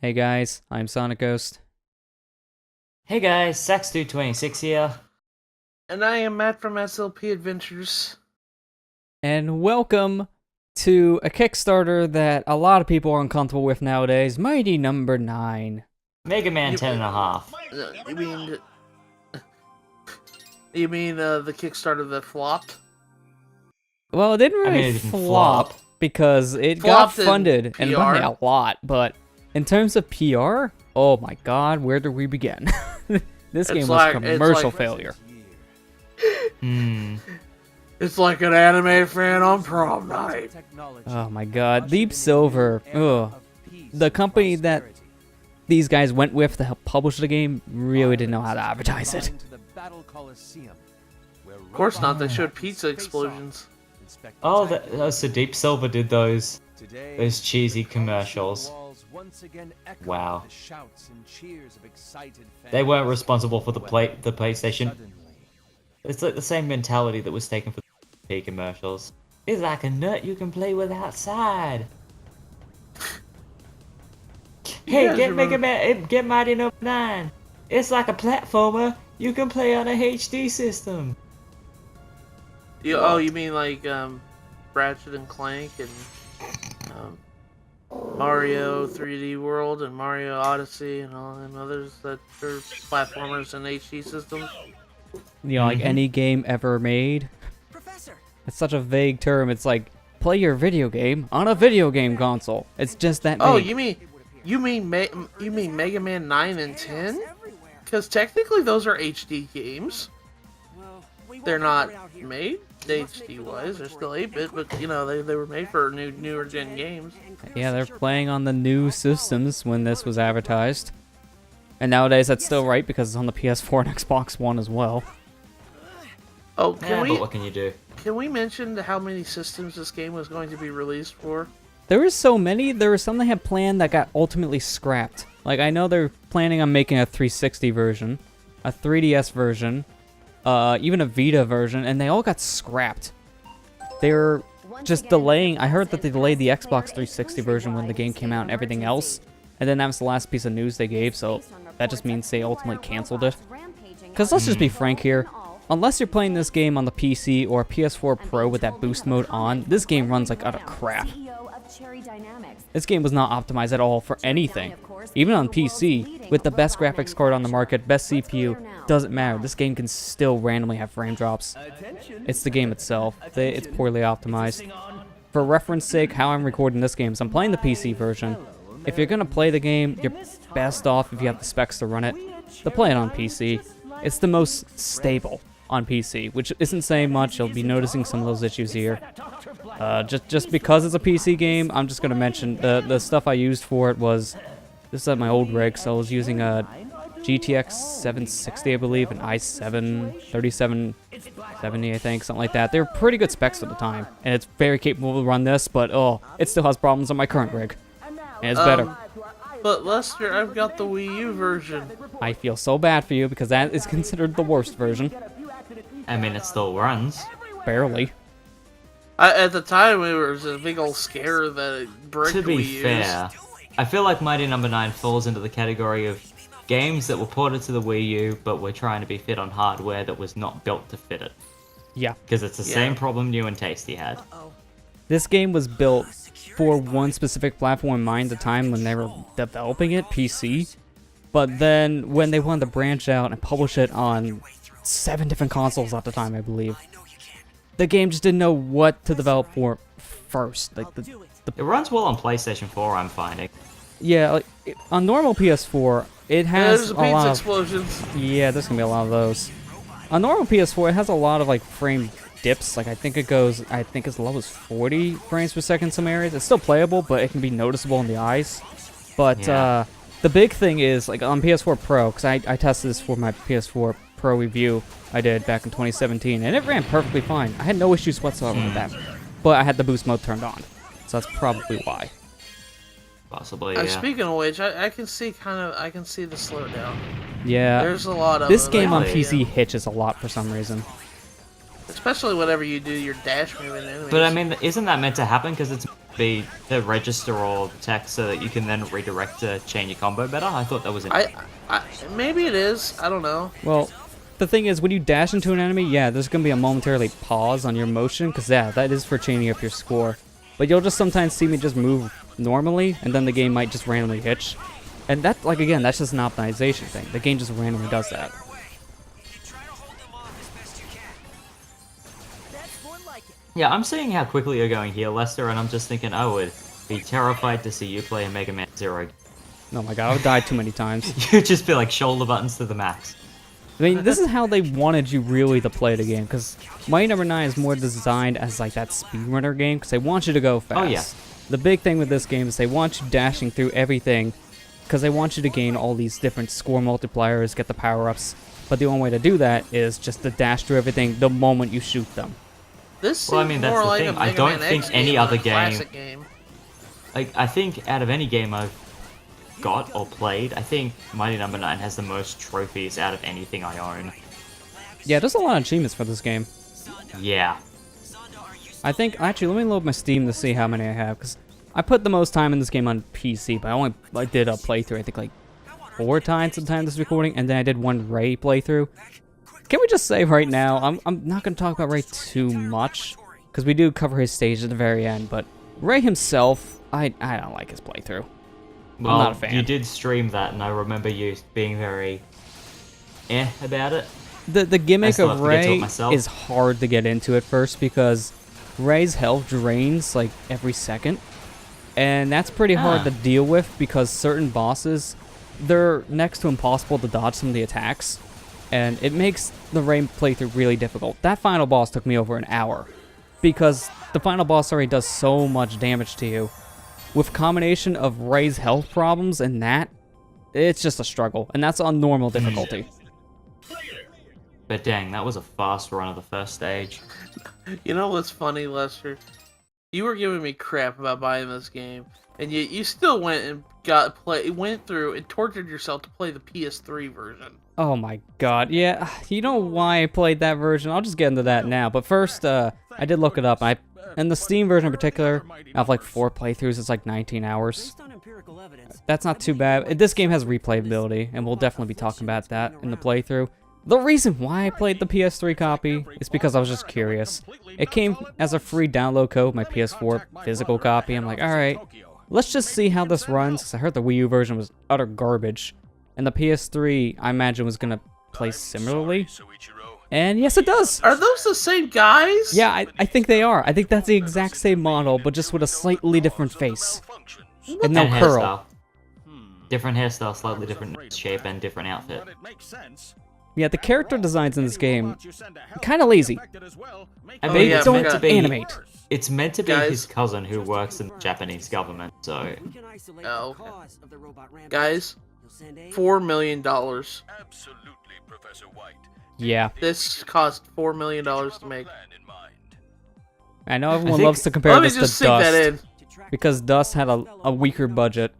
Hey guys, I'm Sonic Ghost. Hey guys, Saxdude26 here. And I am Matt from SLP Adventures. And welcome to a Kickstarter that a lot of people are uncomfortable with nowadays, Mighty Number 9. Mega Man 10.5. You mean the Kickstarter that flopped? Well, it didn't really it didn't flop flop. because it got Flopped in funded and by PR. a lot, but in terms of PR, oh my god, where do we begin? This game was like- commercial it's like- failure. It's like an anime fan on prom night. Oh my god, Deep Silver, the company that these guys went with to help publish the game really didn't know how to advertise it. Of course not, they showed pizza explosions. Oh, so Deep Silver did those cheesy commercials. Wow. They weren't responsible for the PlayStation. It's like the same mentality that was taken for the P commercials. It's like a nut you can play with outside. Hey, guys get remember- get Mighty Number 9. It's like a platformer you can play on a HD system. You mean like Ratchet and Clank and Mario 3D World and Mario Odyssey and all them others that are platformers and HD systems? You know, like any game ever made. It's such a vague term. It's like, play your video game on a video game console. It's just that Oh, vague. you mean Mega Man 9 and 10? Because technically those are HD games. They're not made HD wise. They're still 8-bit, but you know they were made for newer gen games. Yeah, they're playing on the new systems when this was advertised. And nowadays that's still right because it's on the PS4 and Xbox One as well. Oh, But what can you do? can we mention how many systems this game was going to be released for? There were so many. There were some they had planned that got ultimately scrapped. Like, I know they're planning on making a 360 version, a 3DS version, even a Vita version, and they all got scrapped. They were just delaying. I heard that they delayed the Xbox 360 version when the game came out and everything else, and then that was the last piece of news they gave, so that just means they ultimately canceled it. Because let's just be frank here, unless you're playing this game on the PC or PS4 Pro with that boost mode on, this game runs like utter crap. This game was not optimized at all for anything. Even on PC, with the best graphics card on the market, best CPU, doesn't matter. This game can still randomly have frame drops. It's the game itself. It's poorly optimized. For reference sake, how I'm recording this game is I'm playing the PC version. If you're gonna play the game, you're best off if you have the specs to run it, to play it on PC. It's the most stable on PC, which isn't saying much. You'll be noticing some of those issues here. Just because it's a PC game, I'm just gonna mention the stuff I used for it was, this is at my old rig, so I was using a GTX 760, I believe, an i7 3770, I think, something like that. They were pretty good specs at the time, and it's very capable to run this, but it still has problems on my current rig, and it's better. But Lester, I've got the Wii U version. I feel so bad for you because that is considered the worst version. I mean, it still runs. Barely. At the time, it was a big old scare that it bricked To be Wii U's. fair, I feel like Mighty Number 9 falls into the category of games that were ported to the Wii U, but were trying to be fit on hardware that was not built to fit it. Yeah. Because it's the Yeah. same problem New and Tasty had. This game was built for one specific platform in mind at the time when they were developing it, PC. But then when they wanted to branch out and publish it on 7 different consoles at the time, I believe, the game just didn't know what to develop for first. Like It runs well on PlayStation 4, I'm finding. yeah, like on normal PS4, it Yeah, has there's a the pizza lot of explosions. yeah, there's gonna be a lot of those. On normal PS4, it has a lot of like frame dips. Like I think as low as 40 frames per second in some areas. It's still playable, but it can be noticeable in the eyes. But Yeah. the big thing is like on PS4 Pro, because I tested this for my PS4 Pro review I did back in 2017, and it ran perfectly fine. I had no issues whatsoever with that. But I had the boost mode turned on, so that's probably why. Possibly, yeah. Speaking of which, I can see the slowdown. Yeah, There's a lot of this it, game on like, PC hitches a lot for some reason. especially whenever you do your dash move in enemies. But I mean, isn't that meant to happen? Because it's the register or the text so that you can then redirect to chain your combo better. I thought that was Maybe it is. I don't know. Well, the thing is, when you dash into an enemy, yeah, there's going to be a momentarily pause on your motion, because yeah, that is for chaining up your score. But you'll just sometimes see me just move normally, and then the game might just randomly hitch. And that, like, again, that's just an optimization thing. The game just randomly does that. Yeah, I'm seeing how quickly you're going here, Lester, and I'm just thinking I would be terrified to see you play a Mega Man Zero. Oh my god, I've died too many times. You'd just be like shoulder buttons to the max. I mean, this is how they wanted you really to play the game, because Mighty Number 9 is more designed as like that speedrunner game, because they want you to go fast. Oh, yeah. The big thing with this game is they want you dashing through everything, because they want you to gain all these different score multipliers, get the power-ups, but the only way to do that is just to dash through everything the moment you shoot them. This seems Well, I mean, that's more the like thing. a I Mega don't Man think X any game other than a classic game. Like, I think out of any game I've got or played, I think Mighty Number 9 has the most trophies out of anything I own. Yeah, there's a lot of achievements for this game. Yeah. I think, actually, let me load my Steam to see how many I have, because I put the most time in this game on PC, but I did a playthrough, I think, like 4 times at the time of this recording, and then I did one Ray playthrough. Can we just say right now, I'm not going to talk about Ray too much, because we do cover his stage at the very end, but Ray himself, I don't like his playthrough. Well, I'm not a fan. you did stream that, and I remember you being very about it. The gimmick still of have to get to it Ray myself. is hard to get into at first, because Ray's health drains like every second, and that's pretty hard to deal with, because certain bosses, they're next to impossible to dodge some of the attacks, and it makes the Ray playthrough really difficult. That final boss took me over an hour, because the final boss already does so much damage to you. With combination of Ray's health problems and that, it's just a struggle, and that's on normal difficulty. But dang, that was a fast run of the first stage. You know what's funny, Lester? You were giving me crap about buying this game, and yet you still went and went through and tortured yourself to play the PS3 version. Oh my god, yeah, you know why I played that version? I'll just get into that now, but first, I did look it up. And the Steam version in particular, I have like 4 playthroughs, it's like 19 hours. That's not too bad. This game has replayability, and we'll definitely be talking about that in the playthrough. The reason why I played the PS3 copy is because I was just curious. It came as a free download code, my PS4 physical copy. I'm like, alright, let's just see how this runs, because I heard the Wii U version was utter garbage. And the PS3, I imagine, was going to play similarly. And yes, it does! Are those the same guys? Yeah, I think they are. I think that's the exact same model, but just with a slightly different face. And no curl. Hairstyle. Different hairstyle, slightly different shape, and different outfit. Yeah, the character designs in this game, kind of lazy. I They mean, don't animate. It's meant to be Guys. his cousin who works in the Japanese government, so... Oh, okay. Guys, $4 million. Yeah. This cost $4 million to make. I know everyone think- loves to compare Let me this to just sink that in. Dust, because Dust had a weaker budget.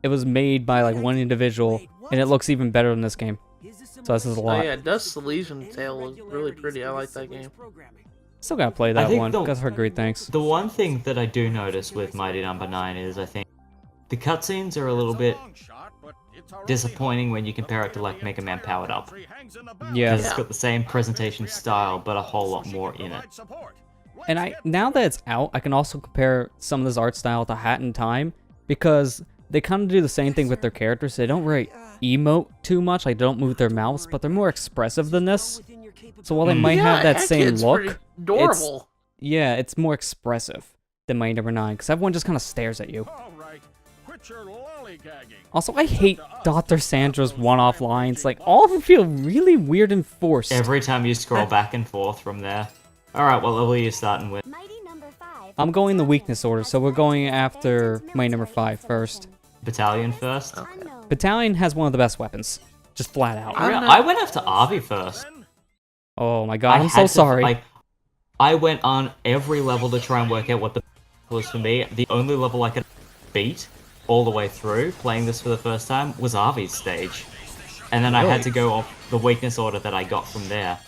It was made by like one individual, and it looks even better in this game. So this is a Oh lot. yeah, Dust's Elysian Tale was really pretty. I like that game. Still gotta play that think one, because I heard great things. The one thing that I do notice with Mighty Number 9 is I think the cutscenes are a little bit disappointing when you compare it to like Mega Man Powered Up. Yeah. Because it's got the same presentation style, but a whole lot more in it. And now that it's out, I can also compare some of this art style to Hat in Time, because they kind of do the same thing with their characters. They don't really emote too much, like they don't move their mouths, but they're more expressive than this. So while they might have that heck, same it's look, pretty adorable. it's more expressive than Mighty Number 9, because everyone just kind of stares at you. Also, I hate Dr. Sandra's one-off lines. Like, all of them feel really weird and forced. Every time you scroll back and forth from there. Alright, what level are you starting with? I'm going the weakness order, so we're going after Mighty Number 5 first. Battalion first? Battalion has one of the best weapons. Just flat out. I went after Arby first. Oh my god, I I'm so had to- sorry. Like, I went on every level to try and work out what the was for me. The only level I could beat all the way through, playing this for the first time, was Arby's stage. And then I had to go off the weakness order that I got from there.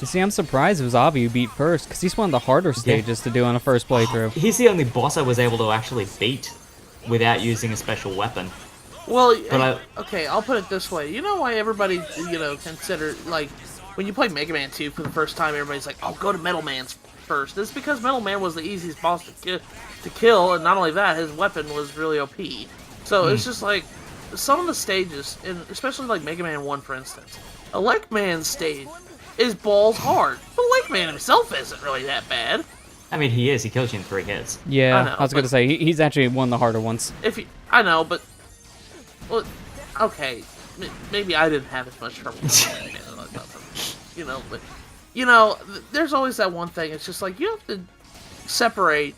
You see, I'm surprised it was Avi who beat first, because he's one of the harder stages to do on a first playthrough. He's the only boss I was able to actually beat without using a special weapon. Well, But okay, I'll put it this way. You know why everybody, consider, like, when you play Mega Man 2 for the first time, everybody's like, oh, go to Metal Man's first. It's because Metal Man was the easiest boss to kill, and not only that, his weapon was really OP. So it's just like, some of the stages, and especially like Mega Man 1, for instance, a Lake Man stage is balls hard. But Lake Man himself isn't really that bad. I mean, he is. He kills you in 3 hits. Yeah, I know, I was going to say, he's actually one of the harder ones. I know, but... Well, okay, maybe I didn't have as much trouble with Lake Man, but... there's always that one thing. It's just like, you have to separate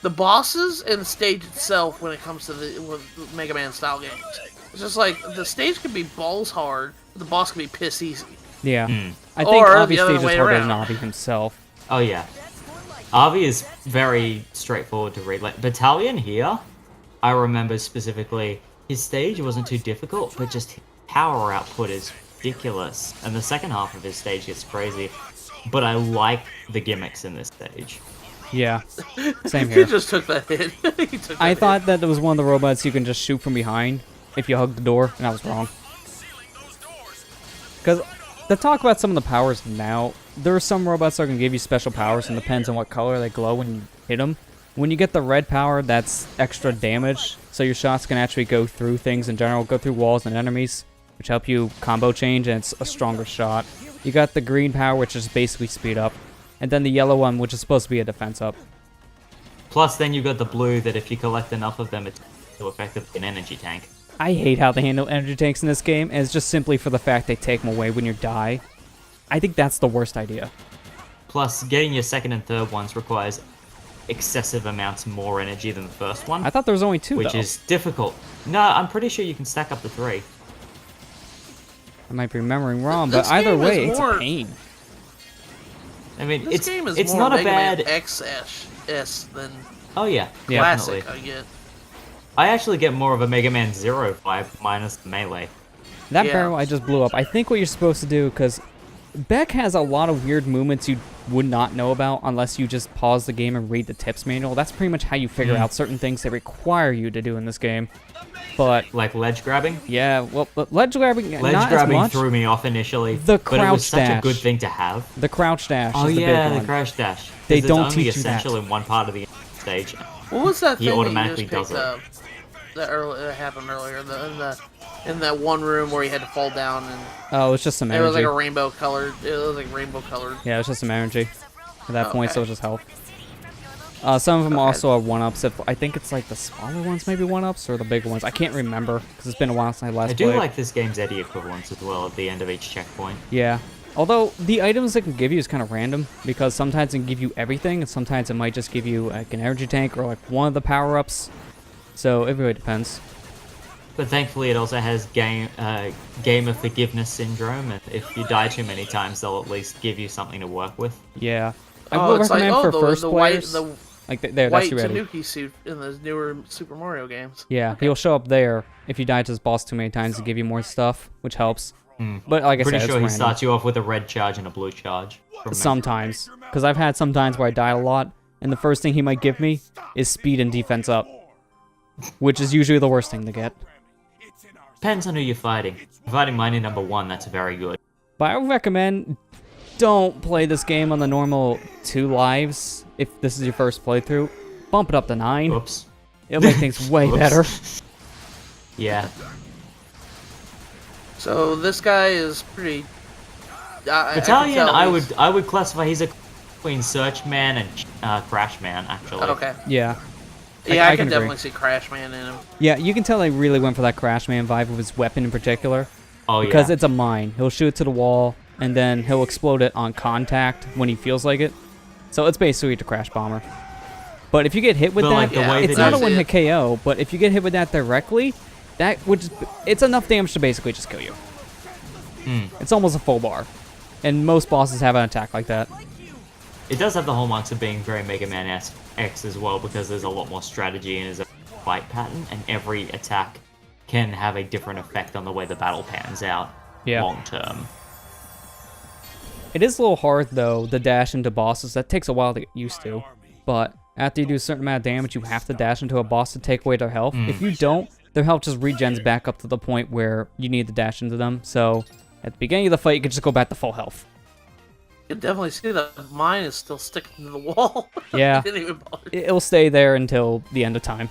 the bosses and the stage itself when it comes to the Mega Man style games. It's just like, the stage can be balls hard, but the boss can be piss easy. Yeah. I think Or Avi's the other stage is way harder around. than Avi himself. Oh, yeah. Avi is very straightforward to read. Like, Battalion here, I remember specifically, his stage wasn't too difficult, but just his power output is ridiculous. And the second half of his stage gets crazy. But I like the gimmicks in this stage. Yeah, same He here. just took that hit. He took that I hit. thought that there was one of the robots you can just shoot from behind if you hug the door, and I was wrong. Because to talk about some of the powers now, there are some robots that can give you special powers, and depends on what color they glow when you hit them. When you get the red power, that's extra damage, so your shots can actually go through things in general, go through walls and enemies, which help you combo change, and it's a stronger shot. You got the green power, which is basically speed up, and then the yellow one, which is supposed to be a defense up. Plus, then you got the blue that if you collect enough of them, it's so effectively an energy tank. I hate how they handle energy tanks in this game, and it's just simply for the fact they take them away when you die. I think that's the worst idea. Plus, getting your second and third ones requires excessive amounts more energy than the first one. I thought there was only 2, which though. is difficult. No, I'm pretty sure you can stack up to 3. I might be remembering wrong, but This either game is way, it's a more- pain. I mean, This game is it's more not a Mega Man bad. XS than Oh yeah, Yeah. classic, definitely. I get. I actually get more of a Mega Man Zero vibe minus the melee. That Yeah. barrel I just blew up. I think what you're supposed to do, because Beck has a lot of weird movements you would not know about unless you just pause the game and read the tips manual. That's pretty much how you figure out certain things they require you to do in this game. But, Like ledge grabbing. yeah, well, ledge grabbing, Ledge not as grabbing much. threw me off initially, The but it was crouch such a good dash. thing to have. The crouch dash Oh is the yeah, big the one. crouch dash. 'Cause They it's don't only teach you that. essential in one part of the stage. What was that He thing automatically that you just does picked up? That happened earlier in that one room where you had to fall down and Oh, it's just some it was energy. like a rainbow colored. It was like rainbow colored. Yeah, it's just some energy. At that point, Okay. so it's just health. Some of them Okay. also are 1-ups. I think it's like the smaller ones maybe 1-ups, or the bigger ones. I can't remember, because it's been a while since I last I do played. like this game's Eddie equivalents as well at the end of each checkpoint. Yeah. Although, the items it can give you is kind of random, because sometimes it can give you everything, and sometimes it might just give you like an energy tank, or like one of the power-ups. So, it really depends. But thankfully, it also has game of forgiveness syndrome, and if you die too many times, they'll at least give you something to work with. Yeah. I Oh, would it's like recommend for first the players. white like, there, that's white you ready. Tanuki suit in the newer Super Mario games. Yeah, he'll show up there if you die to this boss too many times to give you more stuff, which helps. But like I Pretty said, sure it's he random. starts you off with a red charge and a blue charge. from memory. Sometimes. Because I've had some times where I die a lot, and the first thing he might give me is speed and defense up. Which is usually the worst thing to get. Depends on who you're fighting. If you're fighting Mighty Number 1, that's very good. But I would recommend don't play this game on the normal 2 lives if this is your first playthrough. Bump it up to 9. Oops. It'll make things way Whoops. better. Yeah. So this guy is pretty. Battalion, can tell I would classify he's a between Search Man and Crash Man, actually. Okay. Yeah. Yeah, I can agree. definitely see Crash Man in him. Yeah, you can tell they really went for that Crash Man vibe with his weapon in particular. Oh, Because yeah. it's a mine. He'll shoot it to the wall, and then he'll explode it on contact when he feels like it. So it's basically the Crash Bomber. But if you get hit with But, that, like, the way it's that not a he- one-hit KO, but if you get hit with that directly, that would just, it's enough damage to basically just kill you. It's almost a full bar. And most bosses have an attack like that. It does have the hallmarks of being very Mega Man X as well, because there's a lot more strategy and there's a fight pattern, and every attack can have a different effect on the way the battle pans out Yeah. long term. It is a little hard, though, the dash into bosses. That takes a while to get used to. But after you do a certain amount of damage, you have to dash into a boss to take away their health. If you don't, their health just regens back up to the point where you need to dash into them. So at the beginning of the fight, you can just go back to full health. You can definitely see that mine is still sticking to the wall. Yeah, Didn't even bother. it'll stay there until the end of time.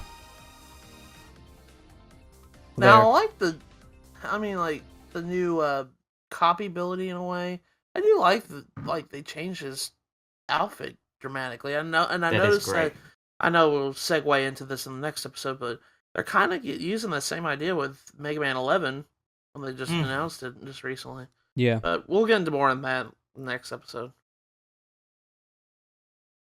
Now, I like the new copy ability in a way. I do like they changed his outfit dramatically. I know, and I noticed that. I know we'll segue into this in the next episode, but they're kind of using the same idea with Mega Man 11 when they just announced it just recently. Yeah. But we'll get into more on that next episode.